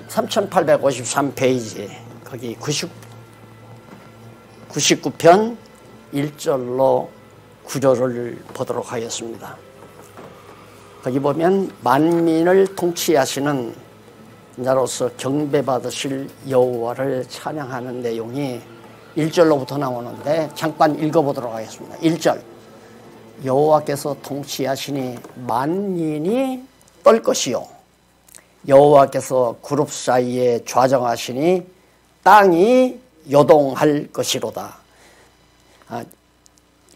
3853페이지 거기 99편 1절로 구절을 보도록 하겠습니다. 거기 보면 만민을 통치하시는 자로서 경배받으실 여호와를 찬양하는 내용이 1절로부터 나오는데 잠깐 읽어보도록 하겠습니다. 1절 여호와께서 통치하시니 만민이 떨 것이요 여호와께서 그룹 사이에 좌정하시니 땅이 요동할 것이로다.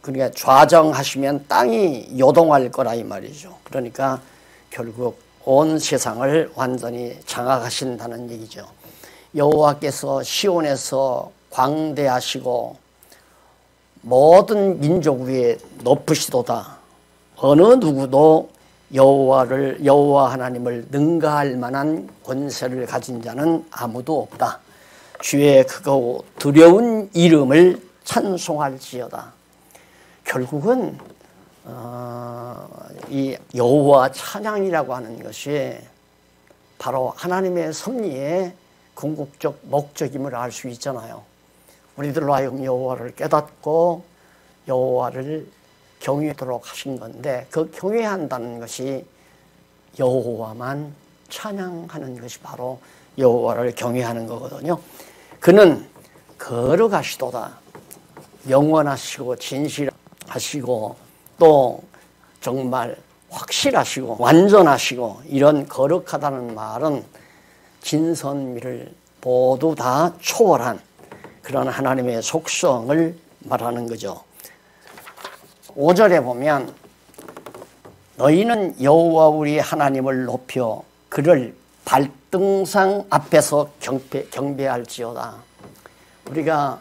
그러니까 좌정하시면 땅이 요동할 거라 이 말이죠. 그러니까 결국 온 세상을 완전히 장악하신다는 얘기죠. 여호와께서 시온에서 광대하시고 모든 민족 위에 높으시도다. 어느 누구도 여호와 하나님을 능가할 만한 권세를 가진 자는 아무도 없다. 주의 크고 두려운 이름을 찬송할지어다. 결국은 이 여호와 찬양이라고 하는 것이 바로 하나님의 섭리의 궁극적 목적임을 알 수 있잖아요. 우리들로 하여금 여호와를 깨닫고 여호와를 경외하도록 하신 건데 그 경외한다는 것이 여호와만 찬양하는 것이 바로 여호와를 경외하는 거거든요. 그는 거룩하시도다. 영원하시고 진실하시고 또 정말 확실하시고 완전하시고 이런 거룩하다는 말은 진선미를 모두 다 초월한 그런 하나님의 속성을 말하는 거죠. 5절에 보면 너희는 여호와 우리 하나님을 높여 그를 발등상 앞에서 경배할지어다. 우리가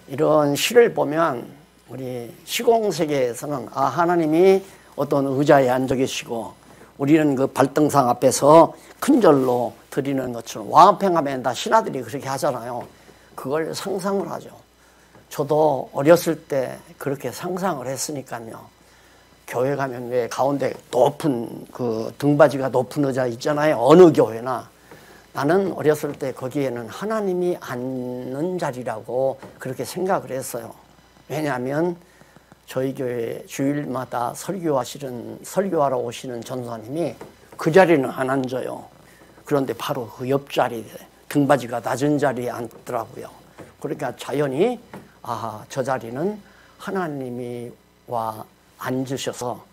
이런 시를 보면 우리 시공세계에서는 하나님이 어떤 의자에 앉아 계시고 우리는 그 발등상 앞에서 큰절로 드리는 것처럼 왕업행하면 다 신하들이 그렇게 하잖아요. 그걸 상상을 하죠. 저도 어렸을 때 그렇게 상상을 했으니까요. 교회 가면 왜 가운데 높은 그 등받이가 높은 의자 있잖아요. 어느 교회나. 나는 어렸을 때 거기에는 하나님이 앉는 자리라고 그렇게 생각을 했어요. 왜냐하면 저희 교회 주일마다 설교하러 오시는 전도사님이 그 자리는 안 앉아요. 그런데 바로 그 옆자리에 등받이가 낮은 자리에 앉더라고요. 그러니까 자연히 저 자리는 하나님이 와 앉으셔서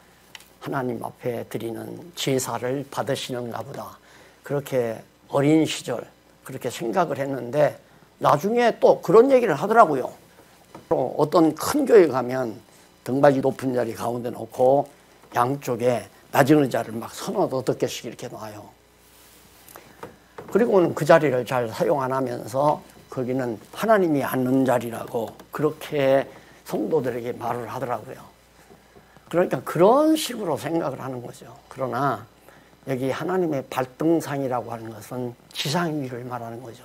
하나님 앞에 드리는 제사를 받으시는가 보다. 그렇게 어린 시절 그렇게 생각을 했는데 나중에 또 그런 얘기를 하더라고요. 또 어떤 큰 교회 가면 등받이 높은 자리 가운데 놓고 양쪽에 낮은 의자를 막 서너 여덟 개씩 이렇게 놔요. 그리고는 그 자리를 잘 사용 안 하면서 거기는 하나님이 앉는 자리라고 그렇게 성도들에게 말을 하더라고요. 그러니까 그런 식으로 생각을 하는 거죠. 그러나 여기 하나님의 발등상이라고 하는 것은 지상 위를 말하는 거죠.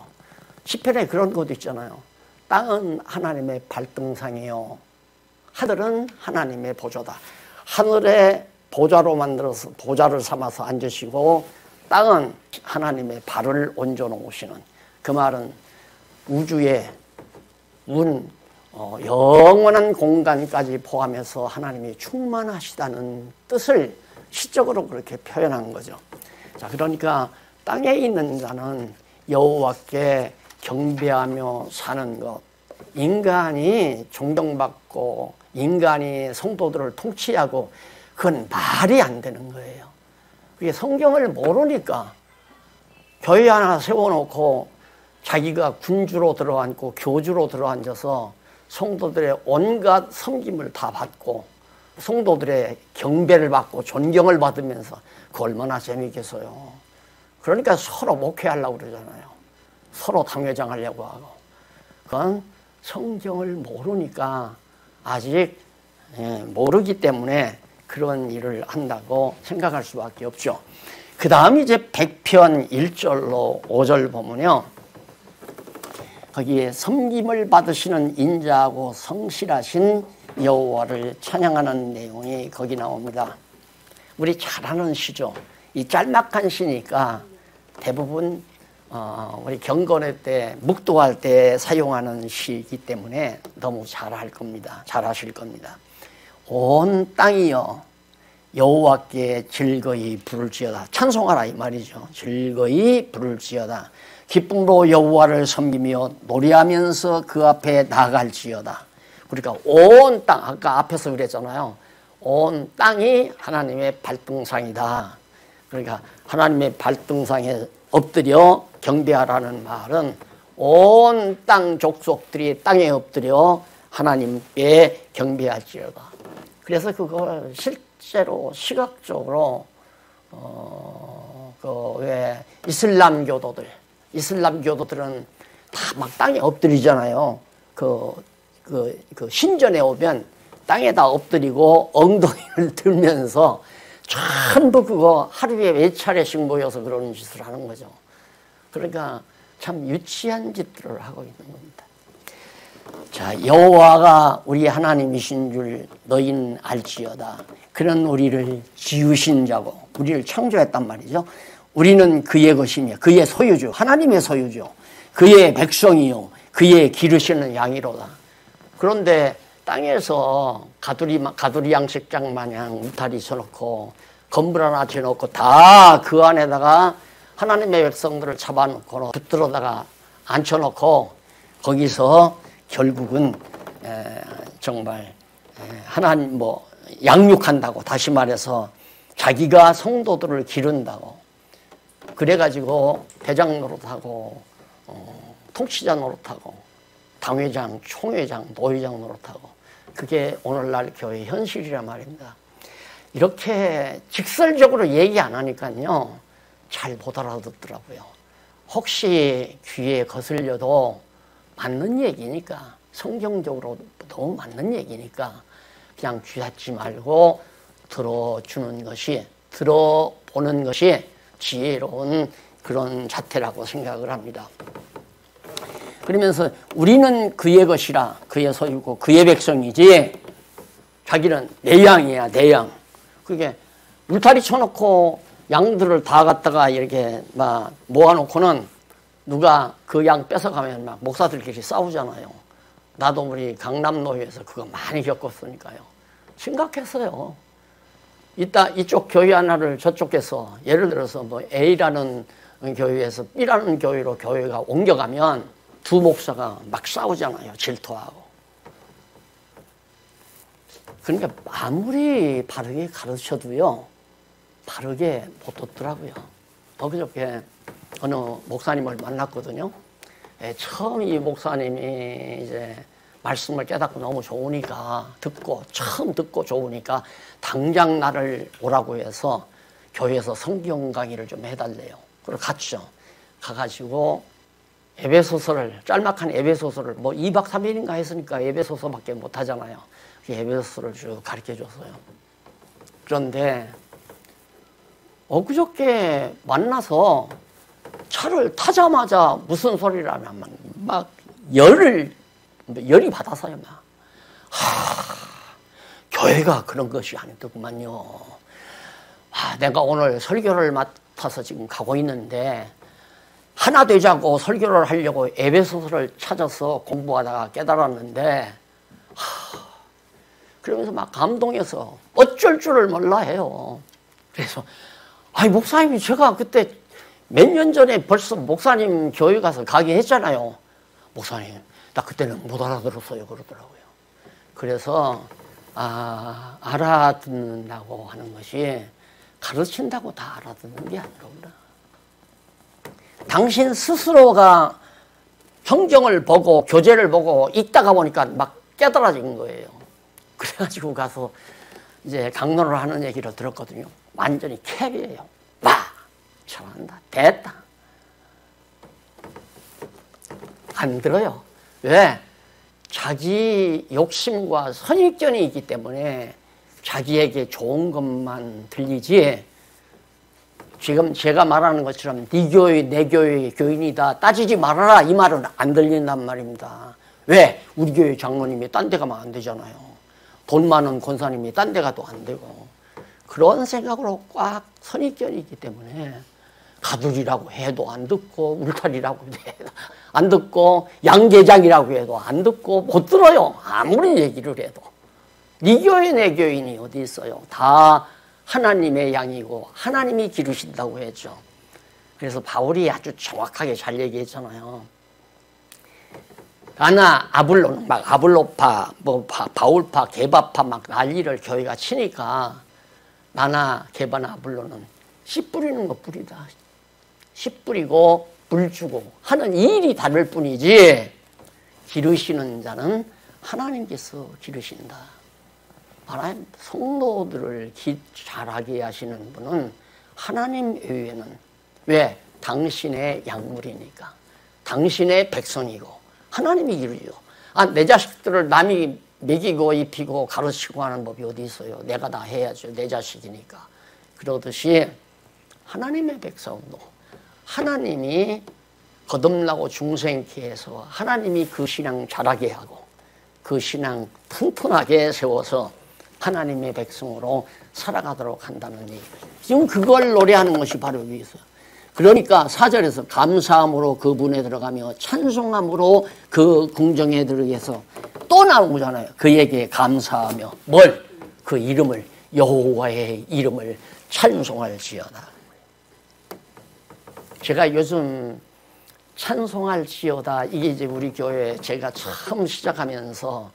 시편에 그런 것도 있잖아요. 땅은 하나님의 발등상이요 하늘은 하나님의 보좌다. 하늘에 보좌로 만들어서 보좌를 삼아서 앉으시고 땅은 하나님의 발을 얹어 놓으시는, 그 말은 우주의 영원한 공간까지 포함해서 하나님이 충만하시다는 뜻을 시적으로 그렇게 표현한 거죠. 자, 그러니까 땅에 있는 자는 여호와께 경배하며 사는 것, 인간이 존경받고 인간이 성도들을 통치하고 그건 말이 안 되는 거예요. 그게 성경을 모르니까 교회 하나 세워놓고 자기가 군주로 들어앉고 교주로 들어앉아서 성도들의 온갖 섬김을 다 받고 성도들의 경배를 받고 존경을 받으면서 그 얼마나 재미있겠어요. 그러니까 서로 목회하려고 그러잖아요. 서로 당회장 하려고 하고. 그건 성경을 모르니까 아직 모르기 때문에 그런 일을 한다고 생각할 수밖에 없죠. 그 다음 이제 100편 1절로 5절 보면요. 거기에 섬김을 받으시는 인자하고 성실하신 여호와를 찬양하는 내용이 거기 나옵니다. 우리 잘 아는 시죠. 이 짤막한 시니까 대부분 우리 경건회 때 묵도할 때 사용하는 시이기 때문에 너무 잘할 겁니다. 잘하실 겁니다. 온 땅이여 여호와께 즐거이 부를지어다. 찬송하라 이 말이죠. 즐거이 부를지어다. 기쁨으로 여호와를 섬기며 노래하면서 그 앞에 나아갈지어다. 그러니까 온 땅, 아까 앞에서 그랬잖아요. 온 땅이 하나님의 발등상이다. 그러니까 하나님의 발등상에 엎드려 경배하라는 말은 온 땅 족속들이 땅에 엎드려 하나님께 경배할지어다. 그래서 그걸 실제로 시각적으로 왜 이슬람 교도들은 다 막 땅에 엎드리잖아요. 그 신전에 오면 땅에다 엎드리고 엉덩이를 들면서 전부 그거 하루에 몇 차례씩 모여서 그런 짓을 하는 거죠. 그러니까 참 유치한 짓들을 하고 있는 겁니다. 자, 여호와가 우리 하나님이신 줄 너희는 알지어다. 그는 우리를 지으신 자고 우리를 창조했단 말이죠. 우리는 그의 것이며 그의 소유주, 하나님의 소유주, 그의 백성이요 그의 기르시는 양이로다. 그런데 땅에서 가두리 양식장 마냥 울타리 쳐놓고 건물 하나 쳐놓고 다 그 안에다가 하나님의 백성들을 잡아놓고 붙들어다가 앉혀놓고 거기서 결국은 정말 하나님 양육한다고, 다시 말해서 자기가 성도들을 기른다고, 그래가지고 대장 노릇하고 통치자 노릇하고 당회장, 총회장, 노회장 노릇하고, 그게 오늘날 교회 현실이란 말입니다. 이렇게 직설적으로 얘기 안 하니까요 잘 못 알아듣더라고요. 혹시 귀에 거슬려도 맞는 얘기니까, 성경적으로 너무 맞는 얘기니까 그냥 귀 닫지 말고 들어보는 것이 지혜로운 그런 자태라고 생각을 합니다. 그러면서 우리는 그의 것이라, 그의 소유고 그의 백성이지, 자기는 내 양이야, 내 양. 그게 울타리 쳐놓고 양들을 다 갖다가 이렇게 막 모아놓고는 누가 그 양 뺏어가면 막 목사들끼리 싸우잖아요. 나도 우리 강남노회에서 그거 많이 겪었으니까요. 심각했어요. 이쪽 교회 하나를 저쪽에서, 예를 들어서 A라는 교회에서 B라는 교회로 교회가 옮겨가면 두 목사가 막 싸우잖아요. 질투하고. 그러니까 아무리 바르게 가르쳐도요 바르게 못 듣더라고요. 그저께 어느 목사님을 만났거든요. 처음 이 목사님이 이제 말씀을 깨닫고 너무 좋으니까 처음 듣고 좋으니까 당장 나를 오라고 해서 교회에서 성경 강의를 좀 해달래요. 그래서 갔죠. 가가지고 에베소서를, 짤막한 에베소서를 2박 3일인가 했으니까 에베소서밖에 못하잖아요. 에베소서를 쭉 가르쳐줬어요. 그런데 엊그저께 만나서 차를 타자마자 무슨 소리를 하면 막 열이 받아서요. 교회가 그런 것이 아니더구만요. 내가 오늘 설교를 맡아서 지금 가고 있는데 하나 되자고 설교를 하려고 에베소서를 찾아서 공부하다가 깨달았는데, 그러면서 막 감동해서 어쩔 줄을 몰라 해요. 그래서 목사님이, 제가 그때 몇 년 전에 벌써 목사님 교회 가서 강의했잖아요. 목사님, 나 그때는 못 알아들었어요. 그러더라고요. 그래서 알아듣는다고 하는 것이 가르친다고 다 알아듣는 게 아니로구나. 당신 스스로가 성경을 보고 교재를 보고 읽다가 보니까 막 깨달아진 거예요. 그래가지고 가서 이제 강론을 하는 얘기를 들었거든요. 완전히 캡이에요. 잘한다, 됐다. 안 들어요. 왜? 자기 욕심과 선입견이 있기 때문에 자기에게 좋은 것만 들리지, 지금 제가 말하는 것처럼 네 교회, 내 교회 교인이다, 따지지 말아라, 이 말은 안 들린단 말입니다. 왜? 우리 교회 장로님이 딴 데 가면 안 되잖아요. 돈 많은 권사님이 딴 데 가도 안 되고. 그런 생각으로 꽉 선입견이 있기 때문에 가두리라고 해도 안 듣고, 울타리라고 해도 안 듣고, 양계장이라고 해도 안 듣고 못 들어요. 아무리 얘기를 해도. 네 교회 내 교인이 어디 있어요. 다 하나님의 양이고 하나님이 기르신다고 했죠. 그래서 바울이 아주 정확하게 잘 얘기했잖아요. 아나 아블로는 막 아블로파, 뭐 바울파, 게바파 막 난리를 교회가 치니까 나나 게바나 아블로는 씨 뿌리는 것 뿌리다. 씨 뿌리고 물 주고 하는 일이 다를 뿐이지 기르시는 자는 하나님께서 기르신다. 하나님 성도들을 잘하게 하시는 분은 하나님 외에는 왜? 당신의 약물이니까. 당신의 백성이고 하나님이 기르죠. 내 자식들을 남이 먹이고 입히고 가르치고 하는 법이 어디 있어요. 내가 다 해야죠. 내 자식이니까. 그러듯이 하나님의 백성도 하나님이 거듭나고 중생케 해서 하나님이 그 신앙 잘하게 하고 그 신앙 튼튼하게 세워서 하나님의 백성으로 살아가도록 한다는 얘기. 지금 그걸 노래하는 것이 바로 여기서. 그러니까 4절에서 감사함으로 그분에 들어가며 찬송함으로 그 궁정에 들어가서 또 나오잖아요. 그에게 감사하며 뭘? 그 이름을 여호와의 이름을 찬송할지어다. 제가 요즘 찬송할지어다 이게 이제 우리 교회 제가 처음 시작하면서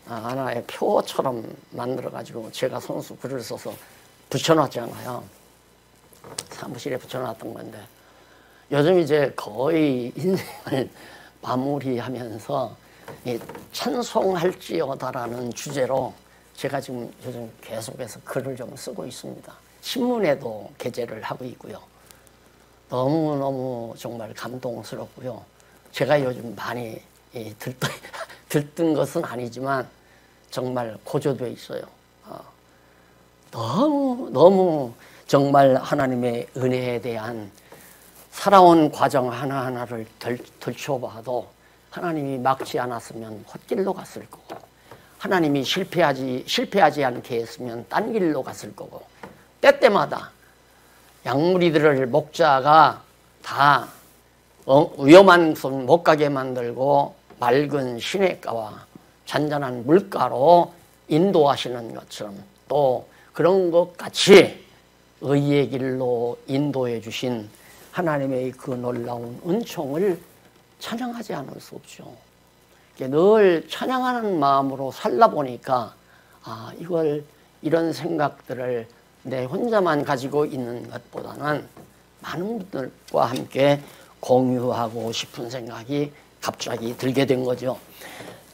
하나의 표처럼 만들어가지고 제가 손수 글을 써서 붙여놨잖아요. 사무실에 붙여놨던 건데 요즘 이제 거의 인생을 마무리하면서 이 찬송할지어다라는 주제로 제가 지금 요즘 계속해서 글을 좀 쓰고 있습니다. 신문에도 게재를 하고 있고요. 너무너무 정말 감동스럽고요. 제가 요즘 많이 들뜬 것은 아니지만 정말 고조되어 있어요. 너무 정말 하나님의 은혜에 대한 살아온 과정 하나하나를 들춰봐도 하나님이 막지 않았으면 헛길로 갔을 거고 하나님이 실패하지 않게 했으면 딴 길로 갔을 거고 때때마다 양무리들을 목자가 다 위험한 곳 못 가게 만들고 맑은 시냇가와 잔잔한 물가로 인도하시는 것처럼 또 그런 것 같이 의의 길로 인도해 주신 하나님의 그 놀라운 은총을 찬양하지 않을 수 없죠. 늘 찬양하는 마음으로 살다 보니까 이런 생각들을 내 혼자만 가지고 있는 것보다는 많은 분들과 함께 공유하고 싶은 생각이 갑자기 들게 된 거죠.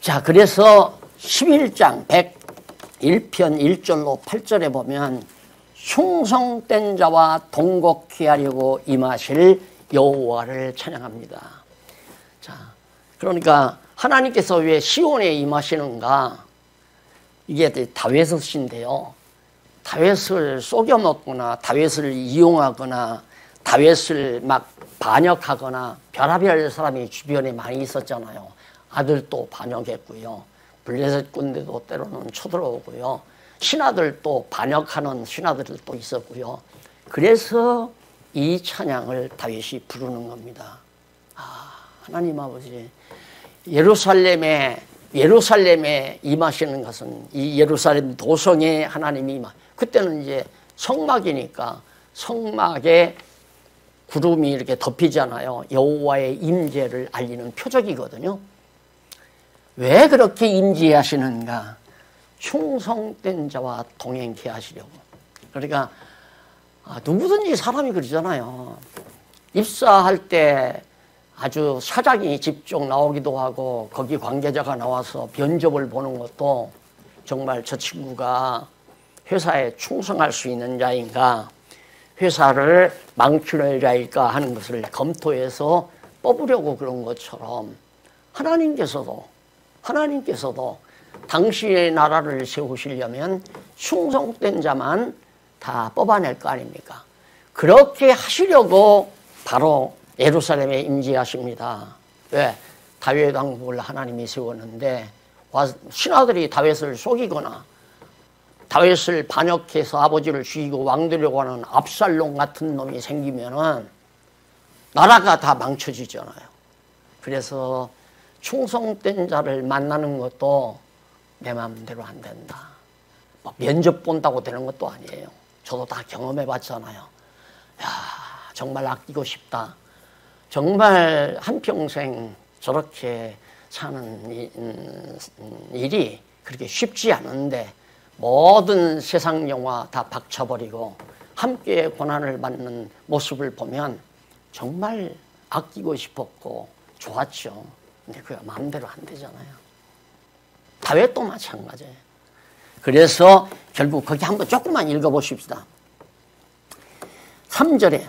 자, 그래서 11장 101편 1절로 8절에 보면 충성된 자와 동곡히 하려고 임하실 여호와를 찬양합니다. 자, 그러니까 하나님께서 왜 시온에 임하시는가? 이게 다윗의 시인데요. 다윗을 속여먹거나 다윗을 이용하거나 다윗을 막 반역하거나 별의별 사람이 주변에 많이 있었잖아요. 아들도 반역했고요. 블레셋 군대도 때로는 쳐들어오고요. 신하들도 반역하는 신하들도 있었고요. 그래서 이 찬양을 다윗이 부르는 겁니다. 하나님 아버지, 예루살렘에 임하시는 것은 이 예루살렘 도성에 하나님이 그때는 이제 성막이니까 성막에 구름이 이렇게 덮이잖아요. 여호와의 임재를 알리는 표적이거든요. 왜 그렇게 임재하시는가? 충성된 자와 동행케 하시려고. 그러니까 누구든지 사람이 그러잖아요. 입사할 때 아주 사장이 직접 나오기도 하고 거기 관계자가 나와서 면접을 보는 것도 정말 저 친구가 회사에 충성할 수 있는 자인가, 회사를 망칠 자일까 하는 것을 검토해서 뽑으려고 그런 것처럼 하나님께서도 당신의 나라를 세우시려면 충성된 자만 다 뽑아낼 거 아닙니까? 그렇게 하시려고 바로 예루살렘에 임재하십니다. 왜? 다윗 왕국을 하나님이 세웠는데 신하들이 다윗을 속이거나 다윗을 반역해서 아버지를 죽이고 왕되려고 하는 압살롬 같은 놈이 생기면은 나라가 다 망쳐지잖아요. 그래서 충성된 자를 만나는 것도 내 마음대로 안 된다. 막 면접 본다고 되는 것도 아니에요. 저도 다 경험해 봤잖아요. 야, 정말 아끼고 싶다. 정말 한평생 저렇게 사는 일이 그렇게 쉽지 않은데 모든 세상 영화 다 박쳐버리고 함께 고난을 받는 모습을 보면 정말 아끼고 싶었고 좋았죠. 근데 그게 마음대로 안 되잖아요. 다윗도 마찬가지예요. 그래서 결국 거기 한번 조금만 읽어보십시다. 3절에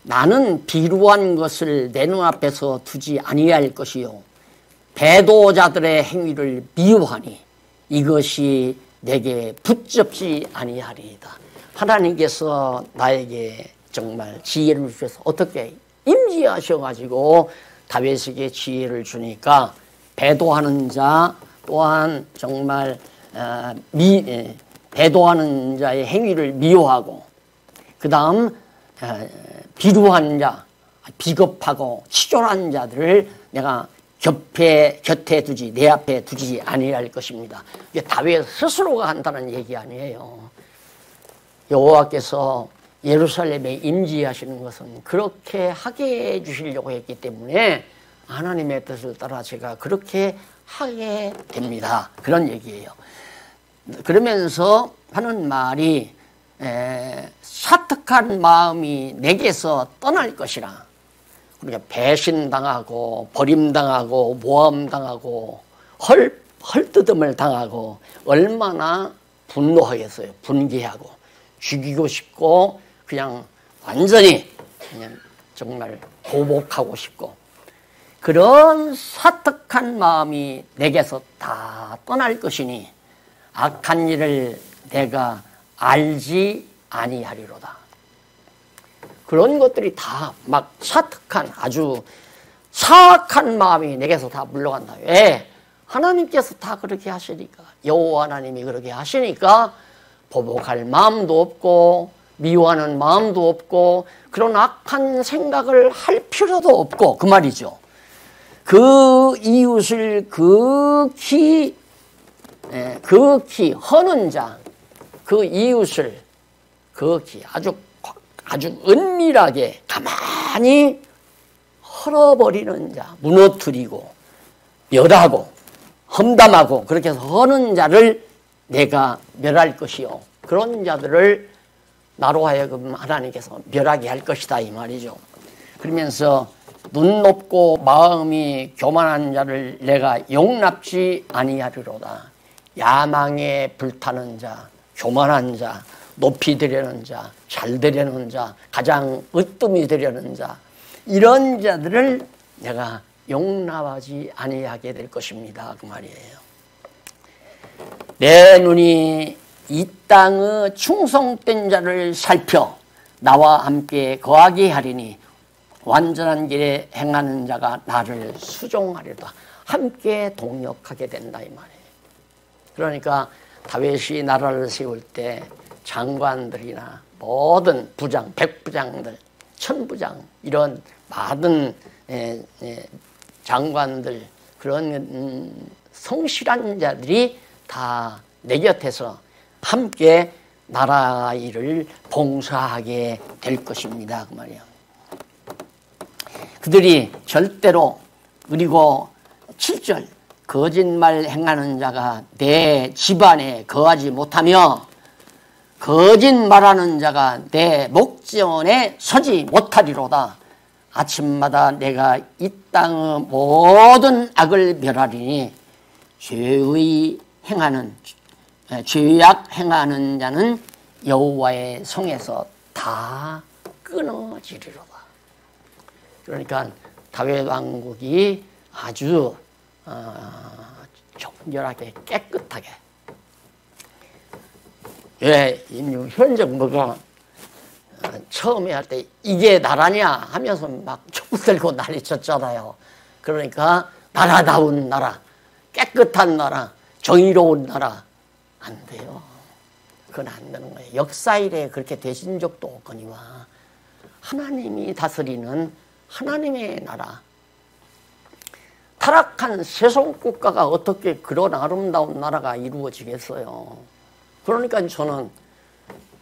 나는 비루한 것을 내 눈앞에서 두지 아니할 것이요 배도자들의 행위를 미워하니 이것이 내게 붙잡지 아니하리이다. 하나님께서 나에게 정말 지혜를 주셔서 어떻게 임지하셔가지고 다윗에게 지혜를 주니까 배도하는 자 또한 정말 배도하는 자의 행위를 미워하고 그 다음 비루한 자, 비겁하고 치졸한 자들을 내가 곁에 두지 내 앞에 두지 아니할 것입니다. 이게 다윗 스스로가 한다는 얘기 아니에요. 여호와께서 예루살렘에 임지하시는 것은 그렇게 하게 해주시려고 했기 때문에 하나님의 뜻을 따라 제가 그렇게 하게 됩니다. 그런 얘기예요. 그러면서 하는 말이 사특한 마음이 내게서 떠날 것이라. 그러니까 배신당하고 버림당하고 모함당하고 헐뜯음을 당하고 얼마나 분노하겠어요. 분개하고 죽이고 싶고 그냥 완전히 그냥 정말 보복하고 싶고 그런 사특한 마음이 내게서 다 떠날 것이니 악한 일을 내가 알지 아니하리로다. 그런 것들이 다 막 사특한 아주 사악한 마음이 내게서 다 물러간다. 왜? 하나님께서 다 그렇게 하시니까 여호와 하나님이 그렇게 하시니까 보복할 마음도 없고 미워하는 마음도 없고 그런 악한 생각을 할 필요도 없고 그 말이죠. 그 이웃을 극히 허는 자, 그 이웃을 극히 아주 은밀하게 가만히 헐어버리는 자, 무너뜨리고 멸하고 험담하고 그렇게 해서 허는 자를 내가 멸할 것이요. 그런 자들을 나로 하여금 하나님께서 멸하게 할 것이다 이 말이죠. 그러면서 눈 높고 마음이 교만한 자를 내가 용납지 아니하리로다. 야망에 불타는 자, 교만한 자, 높이 되려는 자, 잘 되려는 자, 가장 으뜸이 되려는 자, 이런 자들을 내가 용납하지 아니하게 될 것입니다. 그 말이에요. 내 눈이 이 땅의 충성된 자를 살펴 나와 함께 거하게 하리니 완전한 길에 행하는 자가 나를 수종하리로다. 함께 동역하게 된다 이 말이에요. 그러니까 다윗이 나라를 세울 때 장관들이나 모든 부장, 백부장들, 천부장 이런 많은 장관들 그런 성실한 자들이 다 내 곁에서 함께 나라 일을 봉사하게 될 것입니다. 그 말이에요. 그들이 절대로 그리고 7절 거짓말 행하는 자가 내 집안에 거하지 못하며 거짓말하는 자가 내 목전에 서지 못하리로다. 아침마다 내가 이 땅의 모든 악을 멸하리니 죄악 행하는 자는 여호와의 성에서 다 끊어지리로다. 그러니까 다윗 왕국이 아주 정결하게 깨끗하게 현재 뭐가 처음에 할 때 이게 나라냐 하면서 막 촛불 들고 난리 쳤잖아요. 그러니까 나라다운 나라, 깨끗한 나라, 정의로운 나라 안 돼요. 그건 안 되는 거예요. 역사 이래 그렇게 되신 적도 없거니와 하나님이 다스리는 하나님의 나라. 타락한 세속 국가가 어떻게 그런 아름다운 나라가 이루어지겠어요. 그러니까 저는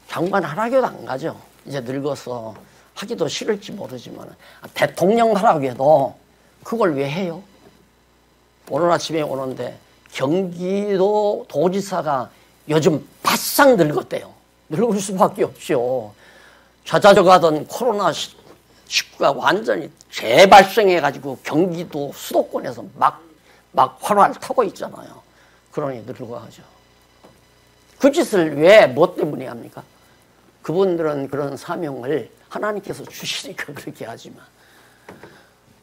장관 하라교도 안 가죠. 이제 늙어서 하기도 싫을지 모르지만 대통령 하라고 해도 그걸 왜 해요? 오늘 아침에 오는데 경기도 도지사가 요즘 바싹 늙었대요. 늙을 수밖에 없죠. 잦아져가던 코로나19가 완전히 재발생해가지고 경기도 수도권에서 막 활활 타고 있잖아요. 그러니 늙어가죠. 그 짓을 왜, 뭐 때문에 합니까? 그분들은 그런 사명을 하나님께서 주시니까 그렇게 하지만,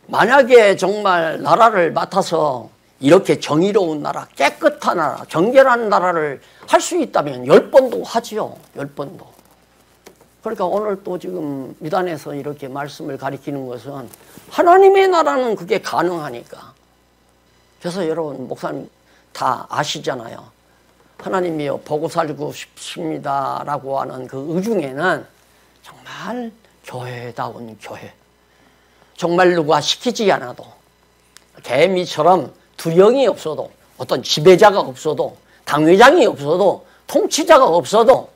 만약에 정말 나라를 맡아서 이렇게 정의로운 나라, 깨끗한 나라, 정결한 나라를 할 수 있다면 10번도 하지요. 10번도. 그러니까 오늘 또 지금 미단에서 이렇게 말씀을 가리키는 것은 하나님의 나라는 그게 가능하니까. 그래서 여러분, 목사님 다 아시잖아요. 하나님이여 보고 살고 싶습니다라고 하는 그 의중에는 정말 교회다운 교회. 정말 누가 시키지 않아도, 개미처럼 두령이 없어도, 어떤 지배자가 없어도, 당회장이 없어도, 통치자가 없어도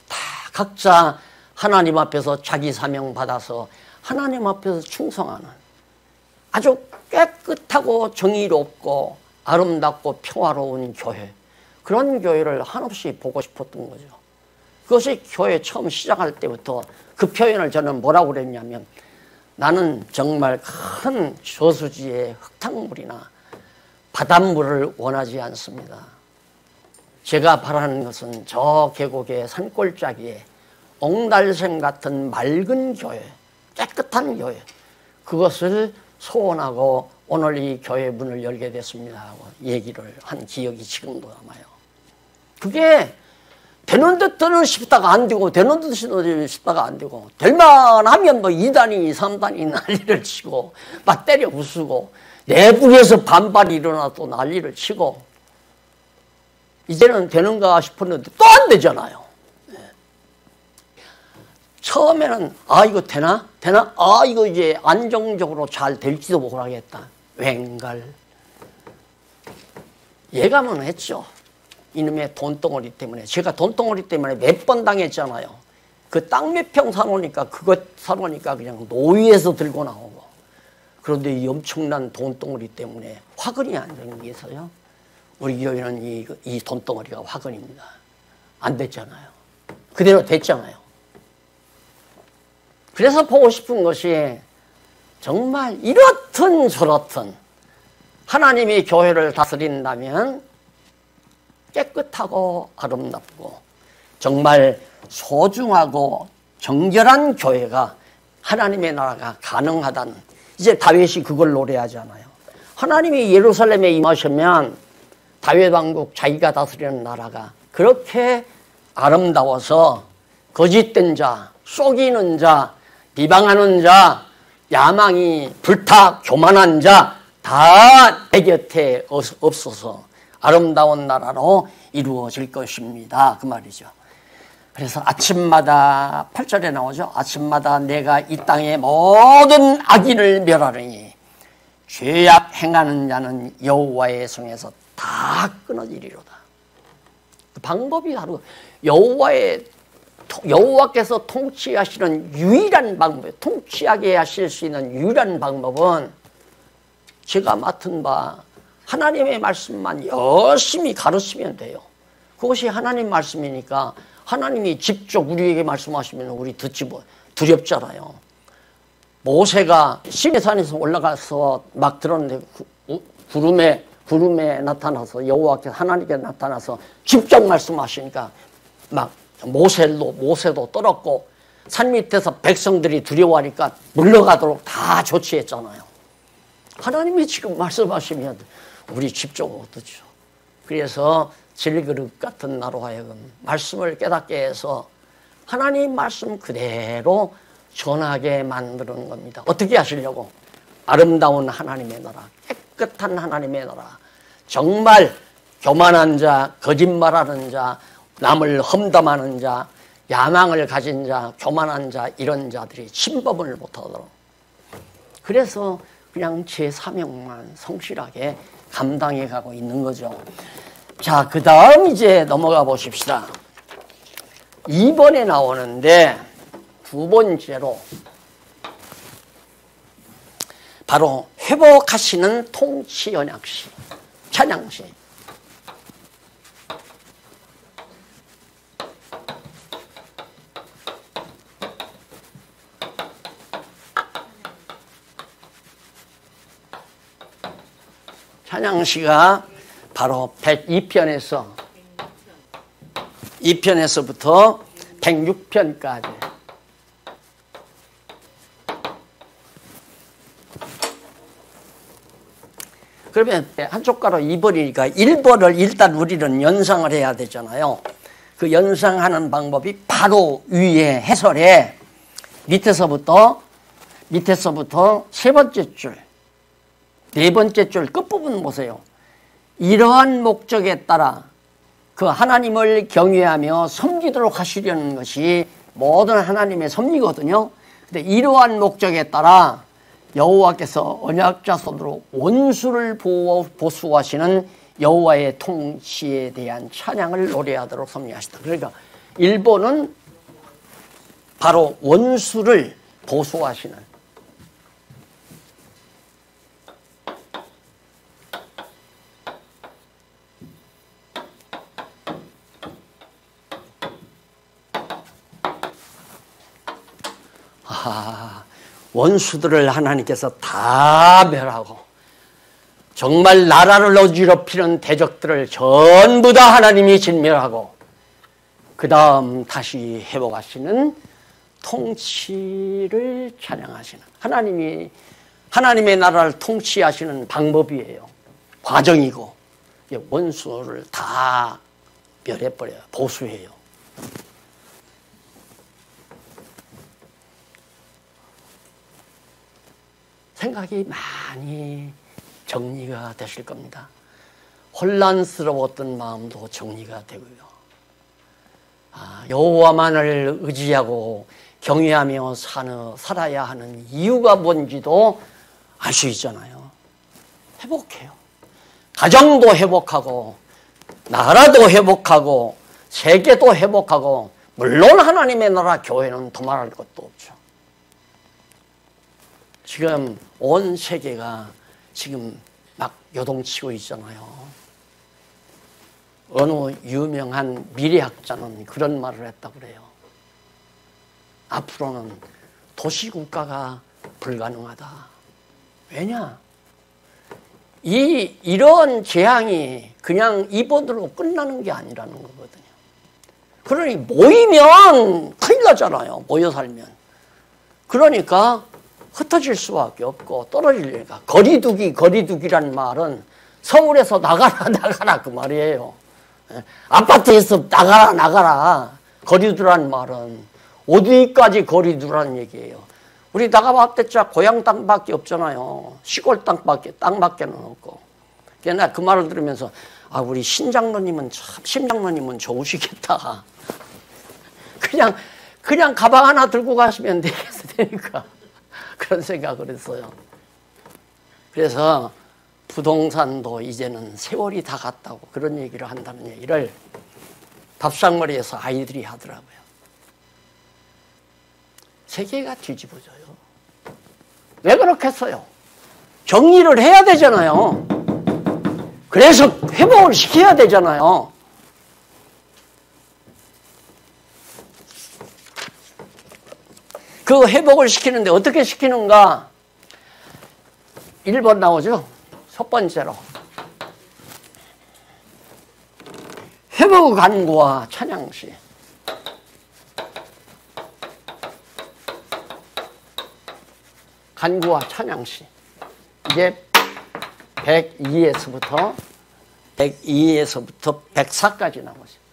다 각자 하나님 앞에서 자기 사명 받아서 하나님 앞에서 충성하는 아주 깨끗하고 정의롭고 아름답고 평화로운 교회, 그런 교회를 한없이 보고 싶었던 거죠. 그것이 교회 처음 시작할 때부터 그 표현을 저는 뭐라고 그랬냐면, 나는 정말 큰 저수지의 흙탕물이나 바닷물을 원하지 않습니다. 제가 바라는 것은 저 계곡의 산골짜기에 옹달샘 같은 맑은 교회, 깨끗한 교회, 그것을 소원하고 오늘 이 교회 문을 열게 됐습니다 하고 얘기를 한 기억이 지금도 남아요. 그게 되는 듯 싶다가 안 되고, 되는 듯 싶다가 안 되고, 될만하면 뭐 2단이 3단이 난리를 치고 막 때려 부수고, 내부에서 반발이 일어나도 난리를 치고, 이제는 되는가 싶었는데 또 안 되잖아요. 처음에는 이거 되나? 이거 이제 안정적으로 잘 될지도 모르겠다. 웬걸. 예감은 했죠. 이놈의 돈덩어리 때문에. 제가 돈덩어리 때문에 몇 번 당했잖아요. 그 땅 몇 평 사놓으니까, 그것 사놓으니까 그냥 노위에서 들고 나오고. 그런데 이 엄청난 돈덩어리 때문에 화근이 안 생겨서요. 우리 교회는 이 돈덩어리가 화근입니다. 안 됐잖아요. 그대로 됐잖아요. 그래서 보고 싶은 것이 정말 이렇든 저렇든 하나님이 교회를 다스린다면 깨끗하고 아름답고 정말 소중하고 정결한 교회가, 하나님의 나라가 가능하다는, 이제 다윗이 그걸 노래하잖아요. 하나님이 예루살렘에 임하시면 다윗 왕국, 자기가 다스리는 나라가 그렇게 아름다워서 거짓된 자, 속이는 자, 비방하는 자, 야망이 불타 교만한 자 다 내 곁에 없어서 아름다운 나라로 이루어질 것입니다. 그 말이죠. 그래서 아침마다 8절에 나오죠. 아침마다 내가 이 땅의 모든 악인을 멸하리니 죄악 행하는 자는 여호와의 성에서 다 끊어지리로다. 그 방법이 다르고, 여호와께서 통치하시는 유일한 방법, 통치하게 하실 수 있는 유일한 방법은 제가 맡은 바 하나님의 말씀만 열심히 가르치면 돼요. 그것이 하나님 말씀이니까 하나님이 직접 우리에게 말씀하시면 우리 듣지 두렵잖아요. 모세가 시내산에서 올라가서 막 들었는데 구름에 나타나서, 여호와께서 하나님께 나타나서 직접 말씀하시니까 막 모세도 떨었고, 산 밑에서 백성들이 두려워하니까 물러가도록 다 조치했잖아요. 하나님이 지금 말씀하시면 우리 집중 어떠죠? 그래서 질그릇 같은 나로 하여금 말씀을 깨닫게 해서 하나님 말씀 그대로 전하게 만드는 겁니다. 어떻게 하시려고? 아름다운 하나님의 나라, 깨끗한 하나님의 나라, 정말 교만한 자, 거짓말하는 자, 남을 험담하는 자, 야망을 가진 자, 교만한 자, 이런 자들이 침범을 못하도록. 그래서 그냥 제 사명만 성실하게 감당해 가고 있는 거죠. 자, 그 다음 이제 넘어가 보십시다. 2번에 나오는데 두 번째로 바로 회복하시는 통치언약시, 찬양시. 찬양시가 바로 2편에서부터 106편까지. 그러면 한쪽 가로 2번이니까 1번을 일단 우리는 연상을 해야 되잖아요. 그 연상하는 방법이 바로 위에 해설에 밑에서부터 세 번째 줄, 네 번째 줄 끝부분 보세요. 이러한 목적에 따라 그 하나님을 경외하며 섬기도록 하시려는 것이 모든 하나님의 섭리거든요. 근데 이러한 목적에 따라 여호와께서 언약자 손으로 원수를 보수하시는 여호와의 통치에 대한 찬양을 노래하도록 섭리하시다. 그러니까 1번은 바로 원수를 보수하시는, 원수들을 하나님께서 다 멸하고 정말 나라를 어지럽히는 대적들을 전부 다 하나님이 진멸하고 그 다음 다시 회복하시는 통치를 찬양하시는, 하나님의 나라를 통치하시는 방법이에요. 과정이고 원수를 다 멸해버려요. 보수해요. 생각이 많이 정리가 되실 겁니다. 혼란스러웠던 마음도 정리가 되고요. 여호와만을 의지하고 경외하며 살아야 하는 이유가 뭔지도 알 수 있잖아요. 회복해요. 가정도 회복하고 나라도 회복하고 세계도 회복하고 물론 하나님의 나라 교회는 도말할 것도 없죠. 지금 온 세계가 지금 막 요동치고 있잖아요. 어느 유명한 미래학자는 그런 말을 했다고 그래요. 앞으로는 도시국가가 불가능하다. 왜냐? 이런 재앙이 그냥 이번으로 끝나는 게 아니라는 거거든요. 그러니 모이면 큰일 나잖아요. 모여 살면. 그러니까 흩어질 수밖에 없고 떨어지려니까 거리두기란 말은 서울에서 나가라 그 말이에요. 아파트에서 나가라 거리두라는 말은 어디까지 거리두라는 얘기예요. 우리 나가봤자 고향 땅밖에 없잖아요. 시골 땅밖에는 없고. 그래서 그 말을 들으면서 우리 심장로님은 좋으시겠다. 그냥 가방 하나 들고 가시면 되니까. 그런 생각을 했어요. 그래서 부동산도 이제는 세월이 다 갔다고 그런 얘기를 한다는 얘기를 밥상머리에서 아이들이 하더라고요. 세계가 뒤집어져요. 왜 그렇겠어요? 정리를 해야 되잖아요. 그래서 회복을 시켜야 되잖아요. 그 회복을 시키는데 어떻게 시키는가? 1번 나오죠? 첫 번째로 회복 간구와 찬양시. 간구와 찬양시. 이게 102에서부터 104까지 나오죠.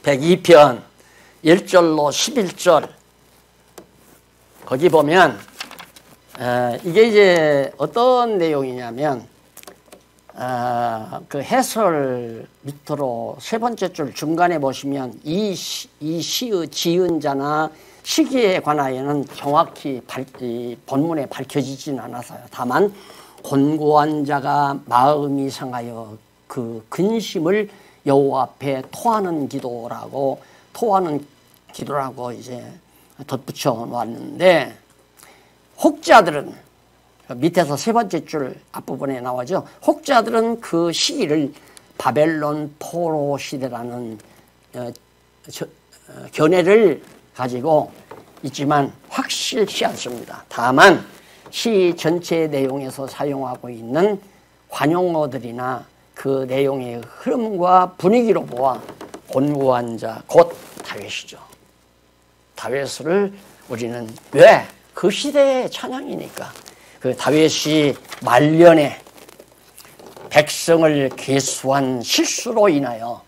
102편 1절로 11절 거기 보면 이게 이제 어떤 내용이냐면 그 해설 밑으로 세 번째 줄 중간에 보시면 이 시의 지은자나 시기에 관하여는 정확히 본문에 밝혀지진 않아서요. 다만 곤고한 자가 마음이 상하여 그 근심을 여호와 앞에 토하는 기도라고 이제 덧붙여 놓았는데, 혹자들은 밑에서 세 번째 줄 앞부분에 나오죠. 혹자들은 그 시기를 바벨론 포로 시대라는 견해를 가지고 있지만 확실치 않습니다. 다만 시 전체 내용에서 사용하고 있는 관용어들이나 그 내용의 흐름과 분위기로 보아 곤고한 자 곧 다윗이죠. 다윗을 우리는 왜? 그 시대의 찬양이니까. 그 다윗이 말년에 백성을 계수한 실수로 인하여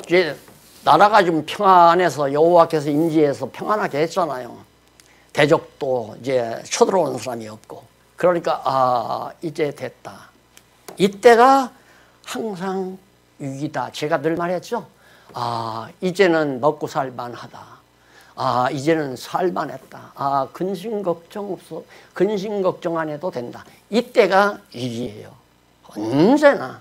이제 나라가 좀 평안해서 여호와께서 임재해서 평안하게 했잖아요. 대적도 이제 쳐들어오는 사람이 없고. 그러니까 이제 됐다. 이때가 항상 위기다. 제가 늘 말했죠. 이제는 먹고 살만하다. 이제는 살만했다. 근심 걱정 없어. 근심 걱정 안 해도 된다. 이때가 위기예요. 언제나.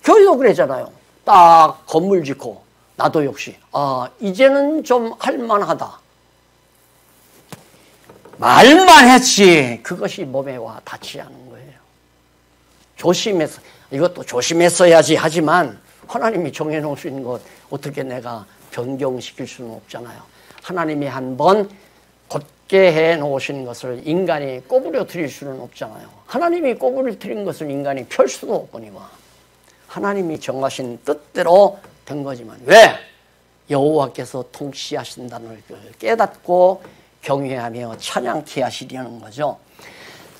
교회도 그러잖아요. 딱 건물 짓고 나도 역시 이제는 좀 할만하다. 말만 했지 그것이 몸에 와 닿지 않은 거예요. 조심해서, 이것도 조심했어야지 하지만 하나님이 정해놓으신 것 어떻게 내가 변경시킬 수는 없잖아요. 하나님이 한번 곧게 해놓으신 것을 인간이 꼬부려 드릴 수는 없잖아요. 하나님이 꼬부려 드린 것을 인간이 펼 수도 없거니와 하나님이 정하신 뜻대로 된 거지만, 왜? 여호와께서 통치하신다는 걸 깨닫고 경외하며 찬양케 하시려는 거죠.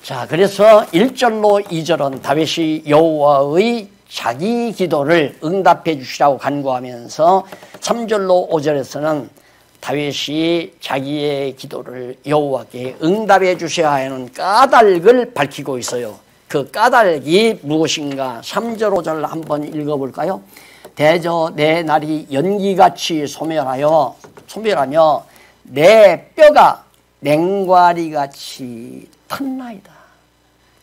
자, 그래서 1절로 2절은 다윗이 여호와의 자기 기도를 응답해 주시라고 간구하면서 3절로 5절에서는 다윗이 자기의 기도를 여호와께 응답해 주셔야 하는 까닭을 밝히고 있어요. 그 까닭이 무엇인가? 3절 5절 한번 읽어볼까요? 대저 내 날이 연기같이 소멸하며 내 뼈가 냉과리같이 탔나이다.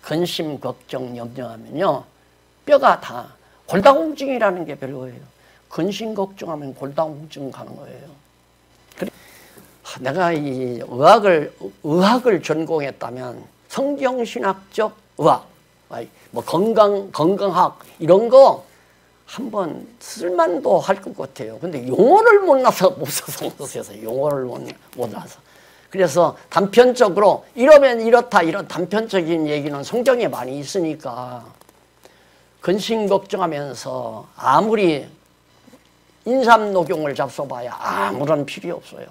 근심 걱정 염려하면요 뼈가 다 골다공증이라는 게 별거예요. 근심 걱정하면 골다공증 가는 거예요. 내가 이 의학을 전공했다면 성경신학적 의학, 뭐 건강학 이런 거 한번 쓸만도 할 것 같아요. 근데 용어를 못 써서 용어를 못 나서. 그래서 단편적으로 이러면 이렇다 이런 단편적인 얘기는 성경에 많이 있으니까 근심 걱정하면서 아무리 인삼녹용을 잡숴봐야 아무런 필요 없어요.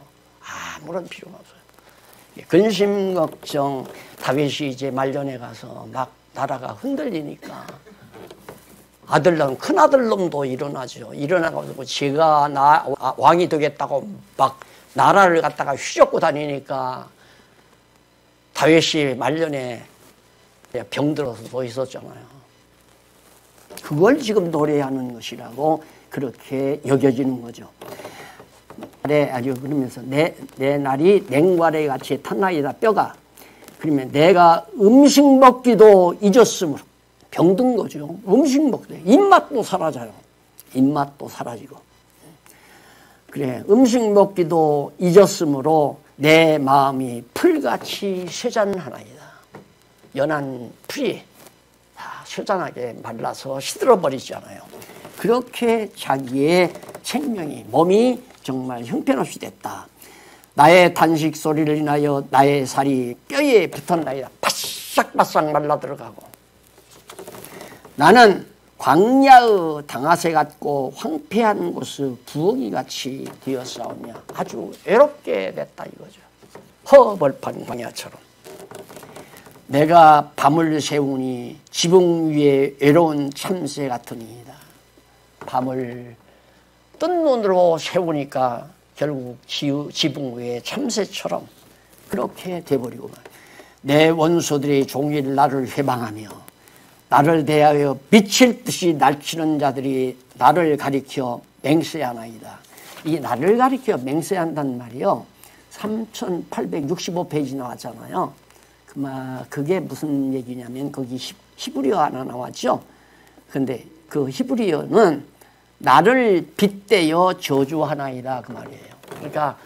아무런 필요가 없어요. 근심 걱정, 다윗이 이제 말년에 가서 막 나라가 흔들리니까 아들놈, 큰아들놈도 일어나죠. 일어나가지고 제가 왕이 되겠다고 막 나라를 갖다가 휘젓고 다니니까 다윗이 말년에 병들어서 또 있었잖아요. 그걸 지금 노래하는 것이라고 그렇게 여겨지는 거죠. 그러면서 내 날이 냉과래 같이 탔나이다. 뼈가. 그러면 내가 음식 먹기도 잊었으므로 병든 거죠. 음식 먹되 입맛도 사라져요. 입맛도 사라지고. 그래, 음식 먹기도 잊었으므로 내 마음이 풀같이 쇠잔하나이다. 연한 풀이 다 쇠잔하게 말라서 시들어버리잖아요. 그렇게 자기의 생명이, 몸이 정말 형편없이 됐다. 나의 단식 소리를 인하여 나의 살이 뼈에 붙었나이다. 바싹바싹 말라 들어가고. 나는 광야의 당아새 같고 황폐한 곳의 부엉이같이 되었사오며 아주 외롭게 됐다 이거죠. 허벌판 광야처럼. 내가 밤을 새우니 지붕 위에 외로운 참새 같으니이다. 밤을 뜬 눈으로 세우니까 결국 지붕 위에 참새처럼 그렇게 돼버리고, 내 원수들이 종일 나를 회방하며 나를 대하여 미칠 듯이 날치는 자들이 나를 가리켜 맹세하나이다. 이 나를 가리켜 맹세한다는 말이요 3865페이지 나왔잖아요. 그게 무슨 얘기냐면 거기 히브리어 하나 나왔죠. 근데 그 히브리어는 나를 빗대어 저주하나이다 그 말이에요. 그러니까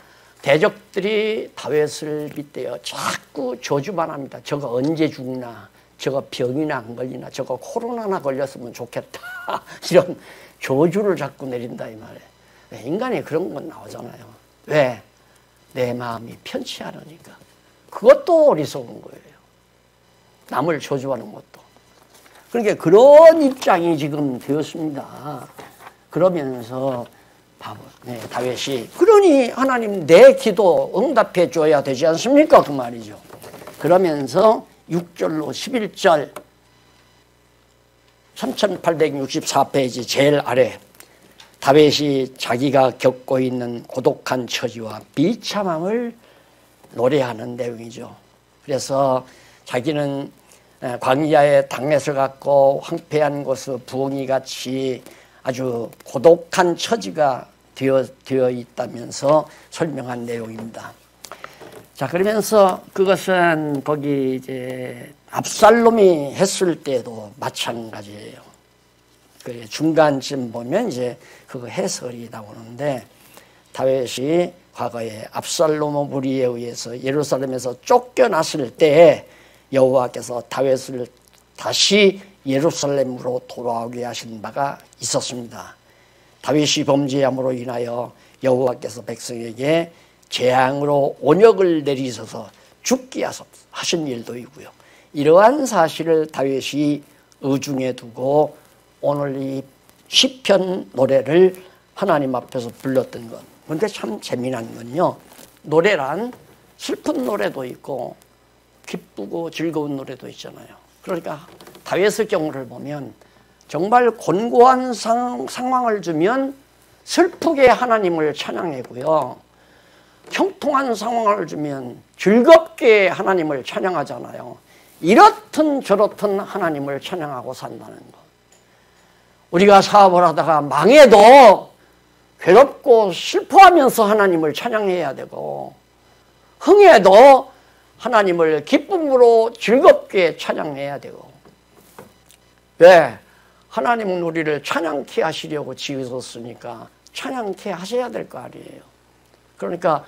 대적들이 다윗을 빗대어 자꾸 저주만 합니다. 저거 언제 죽나, 저거 병이나 안 걸리나, 저거 코로나나 걸렸으면 좋겠다 이런 저주를 자꾸 내린다 이 말이에요. 인간이 그런 건 나오잖아요. 왜? 내 마음이 편치 않으니까. 그것도 어리석은 거예요. 남을 저주하는 것도. 그러니까 그런 입장이 지금 되었습니다. 그러면서 다윗이 그러니 하나님 내 기도 응답해 줘야 되지 않습니까? 그 말이죠. 그러면서 6절로 11절 3864페이지 제일 아래 다윗이 자기가 겪고 있는 고독한 처지와 비참함을 노래하는 내용이죠. 그래서 자기는 광야의 당맷을 갖고 황폐한 곳의 부엉이같이 아주 고독한 처지가 되어 있다면서 설명한 내용입니다. 자, 그러면서 그것은 거기 이제 압살롬이 했을 때도 마찬가지예요. 그 중간쯤 보면 이제 그 해설이 나오는데 다윗이 과거에 압살롬의 무리에 의해서 예루살렘에서 쫓겨났을 때 여호와께서 다윗을 다시 예루살렘으로 돌아오게 하신 바가 있었습니다. 다윗이 범죄함으로 인하여 여호와께서 백성에게 재앙으로 온역을 내리셔서 죽게 하신 일도 있고요. 이러한 사실을 다윗이 의중에 두고 오늘 이 시편 노래를 하나님 앞에서 불렀던 것. 그런데 참 재미난 건요. 노래란 슬픈 노래도 있고 기쁘고 즐거운 노래도 있잖아요. 그러니까 다윗의 경우를 보면 정말 곤고한 상황을 주면 슬프게 하나님을 찬양하고요. 형통한 상황을 주면 즐겁게 하나님을 찬양하잖아요. 이렇든 저렇든 하나님을 찬양하고 산다는 것. 우리가 사업을 하다가 망해도 괴롭고 슬퍼하면서 하나님을 찬양해야 되고 흥해도 하나님을 기쁨으로 즐겁게 찬양해야 되고. 왜? 하나님은 우리를 찬양케 하시려고 지으셨으니까 찬양케 하셔야 될 거 아니에요. 그러니까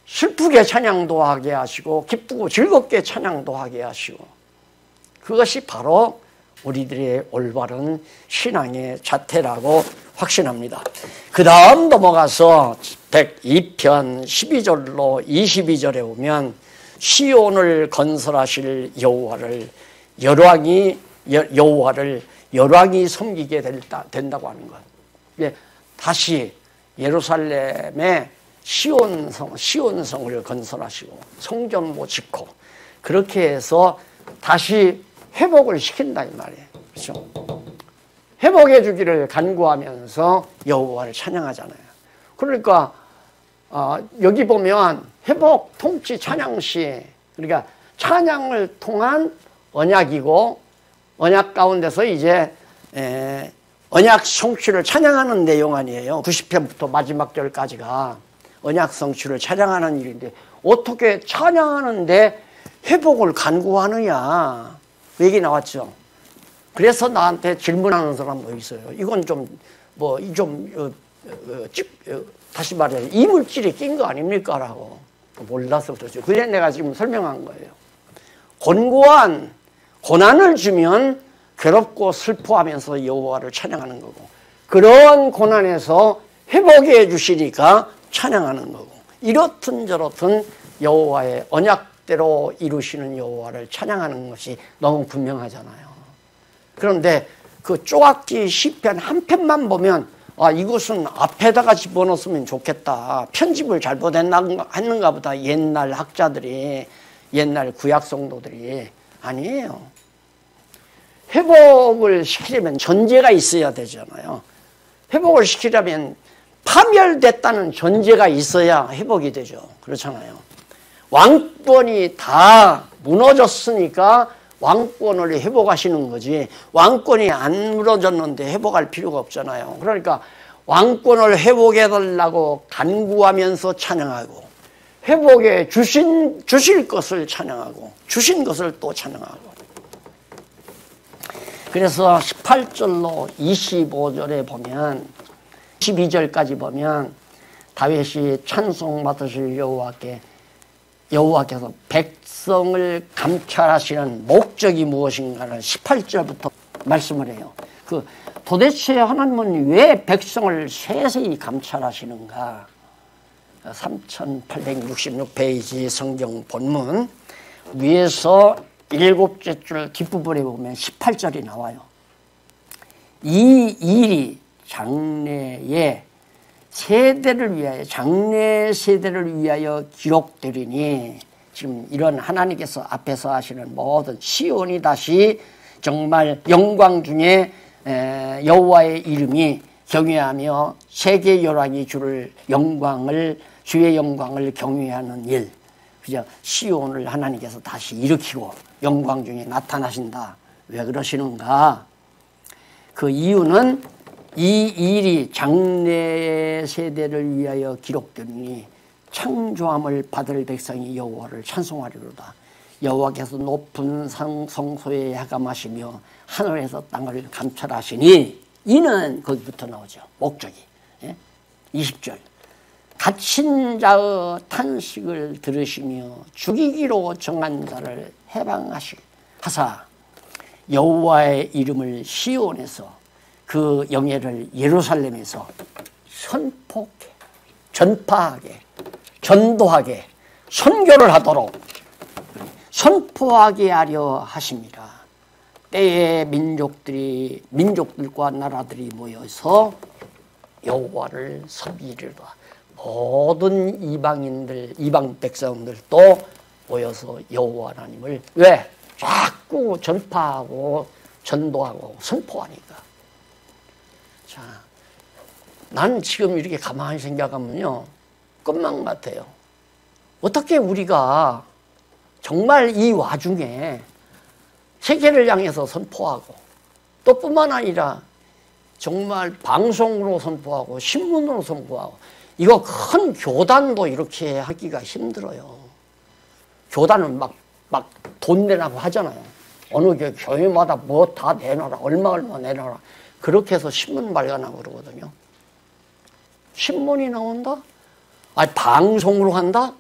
슬프게 찬양도 하게 하시고 기쁘고 즐겁게 찬양도 하게 하시고 그것이 바로 우리들의 올바른 신앙의 자태라고 확신합니다. 그 다음 넘어가서 102편 12절로 22절에 오면 시온을 건설하실 여호와를 열왕이 섬기게 된다고 하는 것. 다시 예루살렘에 시온성을 건설하시고 성전도 짓고 그렇게 해서 다시 회복을 시킨다 이 말이에요. 그렇죠? 회복해 주기를 간구하면서 여호와를 찬양하잖아요. 그러니까 여기 보면 회복 통치 찬양시 그러니까 찬양을 통한 언약이고 언약 가운데서 이제 언약 성취를 찬양하는 내용 아니에요. 90편부터 마지막 절까지가 언약 성취를 찬양하는 일인데 어떻게 찬양하는데 회복을 간구하느냐 그 얘기 나왔죠. 그래서 나한테 질문하는 사람도 있어요. 이건 다시 말해 이물질이 낀 거 아닙니까? 라고 몰라서 그러죠. 그래 내가 지금 설명한 거예요. 곤고한 고난을 주면 괴롭고 슬퍼하면서 여호와를 찬양하는 거고 그런 고난에서 회복해 주시니까 찬양하는 거고 이렇든 저렇든 여호와의 언약대로 이루시는 여호와를 찬양하는 것이 너무 분명하잖아요. 그런데 그 쪼악지 시편 한 편만 보면 이것은 앞에다가 집어넣었으면 좋겠다. 편집을 잘못했는가 보다. 옛날 학자들이 옛날 구약 성도들이 아니에요. 회복을 시키려면 전제가 있어야 되잖아요. 회복을 시키려면 파멸됐다는 전제가 있어야 회복이 되죠. 그렇잖아요. 왕권이 다 무너졌으니까 왕권을 회복하시는 거지, 왕권이 안 무너졌는데 회복할 필요가 없잖아요. 그러니까 왕권을 회복해달라고 간구하면서 찬양하고, 회복해 주실 것을 찬양하고, 주신 것을 또 찬양하고. 그래서 18절로 25절에 보면, 12절까지 보면 다윗이 찬송 맡으실 여호와께서 백성을 감찰하시는 목적이 무엇인가를 18절부터 말씀을 해요. 도대체 하나님은 왜 백성을 세세히 감찰하시는가? 3866페이지 성경 본문 위에서 7째 줄 뒷부분에 보면 18절이 나와요. 이 일이 장래의 세대를 위하여, 장래 세대를 위하여 기록되리니, 지금 이런 하나님께서 앞에서 하시는 모든 시온이 다시 정말 영광 중에 여호와의 이름이 경외하며 세계 열왕이 주의 영광을 경외하는 일, 그죠? 시온을 하나님께서 다시 일으키고 영광 중에 나타나신다. 왜 그러시는가? 그 이유는 이 일이 장래 세대를 위하여 기록되니 창조함을 받을 백성이 여호와를 찬송하리로다. 여호와께서 높은 성소에 하감하시며 하늘에서 땅을 감찰하시니, 이는 거기부터 나오죠. 목적이. 20절. 갇힌 자의 탄식을 들으시며 죽이기로 정한 자를 해방하사 여호와의 이름을 시온에서 그 영예를 예루살렘에서 선포하게, 전파하게, 전도하게, 선교를 하도록 선포하게 하려 하십니다. 때에 민족들과 나라들이 모여서 여호와를 섬기리로다. 모든 이방 백성들도 모여서 여호와 하나님을, 왜? 자꾸 전파하고 전도하고 선포하니까. 자, 난 지금 이렇게 가만히 생각하면요, 끝망 같아요. 어떻게 우리가 정말 이 와중에 세계를 향해서 선포하고, 또 뿐만 아니라 정말 방송으로 선포하고 신문으로 선포하고, 이거 큰 교단도 이렇게 하기가 힘들어요. 교단은 막 돈 내라고 하잖아요. 어느 교회마다 뭐 다 내놔라, 얼마 내놔라. 그렇게 해서 신문 발간하고 그러거든요. 신문이 나온다? 아니, 방송으로 한다?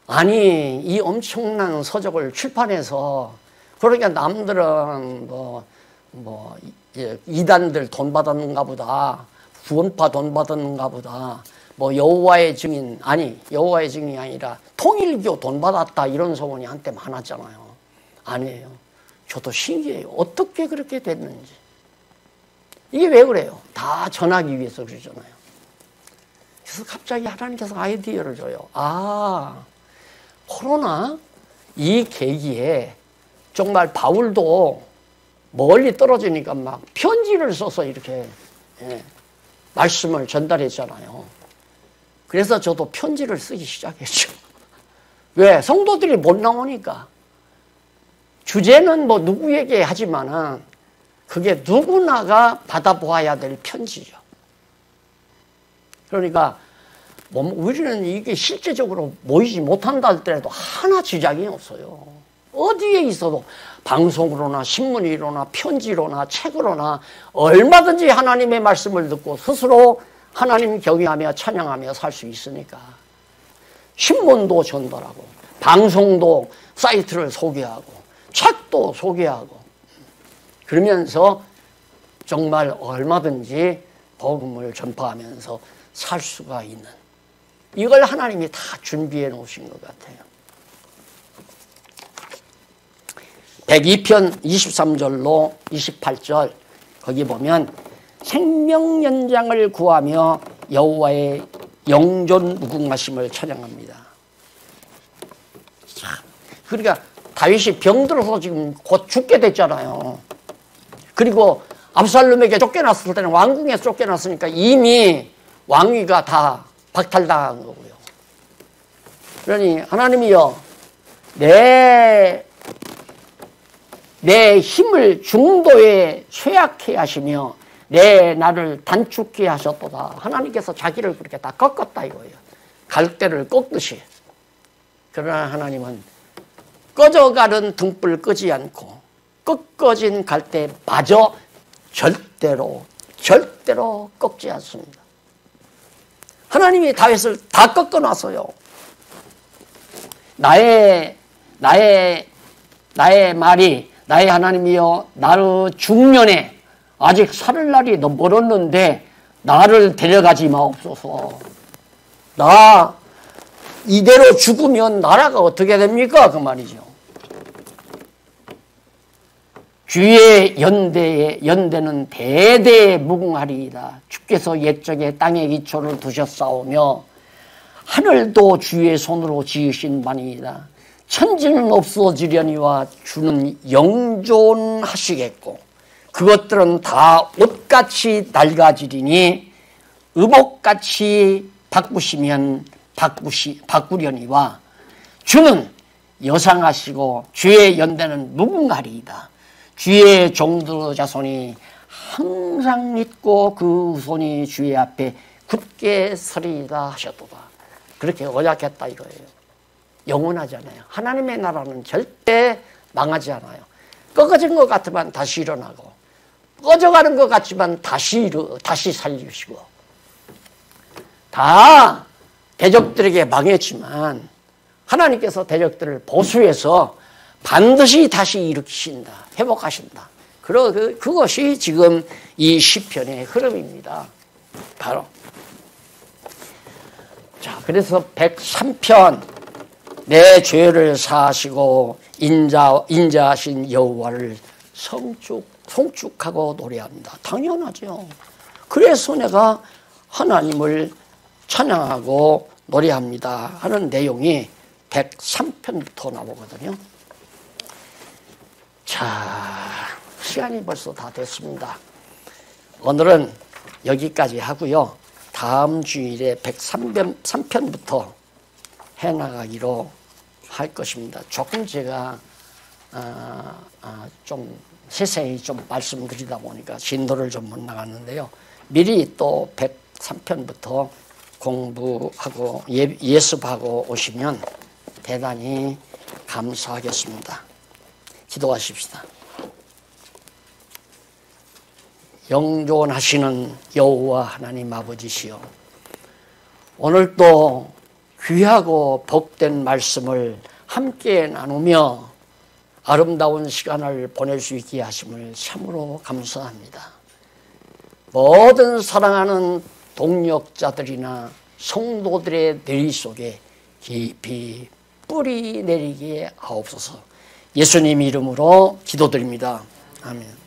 아니, 이 엄청난 서적을 출판해서, 그러니까 남들은 이단들 돈 받았는가 보다, 구원파 돈 받았는가 보다, 여호와의 증인, 아니, 여호와의 증인이 아니라 통일교 돈 받았다, 이런 소문이 한때 많았잖아요. 아니에요. 저도 신기해요. 어떻게 그렇게 됐는지. 이게 왜 그래요? 다 전하기 위해서 그러잖아요. 그래서 갑자기 하나님께서 아이디어를 줘요. 코로나 이 계기에 정말 바울도 멀리 떨어지니까 막 편지를 써서 이렇게 말씀을 전달했잖아요. 그래서 저도 편지를 쓰기 시작했죠. 왜? 성도들이 못 나오니까. 주제는 누구에게 하지만은 그게 누구나가 받아보아야 될 편지죠. 그러니까 우리는 이게 실제적으로 모이지 못한다 할때라도 하나 지장이 없어요. 어디에 있어도 방송으로나 신문이로나 편지로나 책으로나 얼마든지 하나님의 말씀을 듣고 스스로 하나님 경외하며 찬양하며 살 수 있으니까. 신문도 전달하고, 방송도 사이트를 소개하고, 책도 소개하고, 그러면서 정말 얼마든지 복음을 전파하면서 살 수가 있는, 이걸 하나님이 다 준비해 놓으신 것 같아요. 102편 23절로 28절 거기 보면 생명 연장을 구하며 여호와의 영존 무궁하심을 찬양합니다. 그러니까 다윗이 병들어서 지금 곧 죽게 됐잖아요. 그리고 압살롬에게 쫓겨났을 때는 왕궁에서 쫓겨났으니까 이미 왕위가 다 박탈당한 거고요. 그러니 하나님이여 내 힘을 중도에 쇠약해 하시며 내 나를 단축해 하셨도다. 하나님께서 자기를 그렇게 다 꺾었다 이거예요. 갈대를 꺾듯이. 그러나 하나님은 꺼져가는 등불 끄지 않고 꺾어진 갈대마저 절대로 꺾지 않습니다. 하나님이 다윗을 다 꺾어놨어요. 나의 말이 나의 하나님이여 나를 중년에 아직 살 날이 멀었는데 나를 데려가지 마옵소서. 나 이대로 죽으면 나라가 어떻게 됩니까? 그 말이죠. 주의 연대는 대대에 무궁하리이다. 주께서 옛적에 땅에 기초를 두셨사오며 하늘도 주의 손으로 지으신 바니이다. 천지는 없어지려니와 주는 영존하시겠고 그것들은 다 옷같이 낡아지리니 의복같이 바꾸려니와 주는 여상하시고 주의 연대는 무궁하리이다. 주의 종들 자손이 항상 있고 그 후손이 주의 앞에 굳게 서리이다 하셨도다. 그렇게 언약했다 이거예요. 영원하잖아요. 하나님의 나라는 절대 망하지 않아요. 꺾어진 것 같으면 다시 일어나고 꺼져가는 것 같지만 다시 살리시고 다 대적들에게 망했지만 하나님께서 대적들을 보수해서 반드시 다시 일으키신다. 회복하신다. 그것이 지금 이 시편의 흐름입니다. 바로 자, 그래서 103편 내 죄를 사하시고 인자하신 여호와를 송축하고 노래합니다. 당연하죠. 그래서 내가 하나님을 찬양하고 노래합니다 하는 내용이 103편부터 나오거든요. 자, 시간이 벌써 다 됐습니다. 오늘은 여기까지 하고요. 다음 주일에 103편부터 해나가기로 할 것입니다. 조금 제가 좀 세세히 좀 말씀드리다 보니까 진도를 좀 못 나갔는데요. 미리 또 103편부터 공부하고 예습하고 오시면 대단히 감사하겠습니다. 기도하십시다. 영존하시는 여호와 하나님 아버지시여, 오늘도 귀하고 복된 말씀을 함께 나누며 아름다운 시간을 보낼 수 있게 하심을 참으로 감사합니다. 모든 사랑하는 동역자들이나 성도들의 뇌리 속에 깊이 뿌리 내리게 하옵소서. 예수님 이름으로 기도드립니다. 아멘.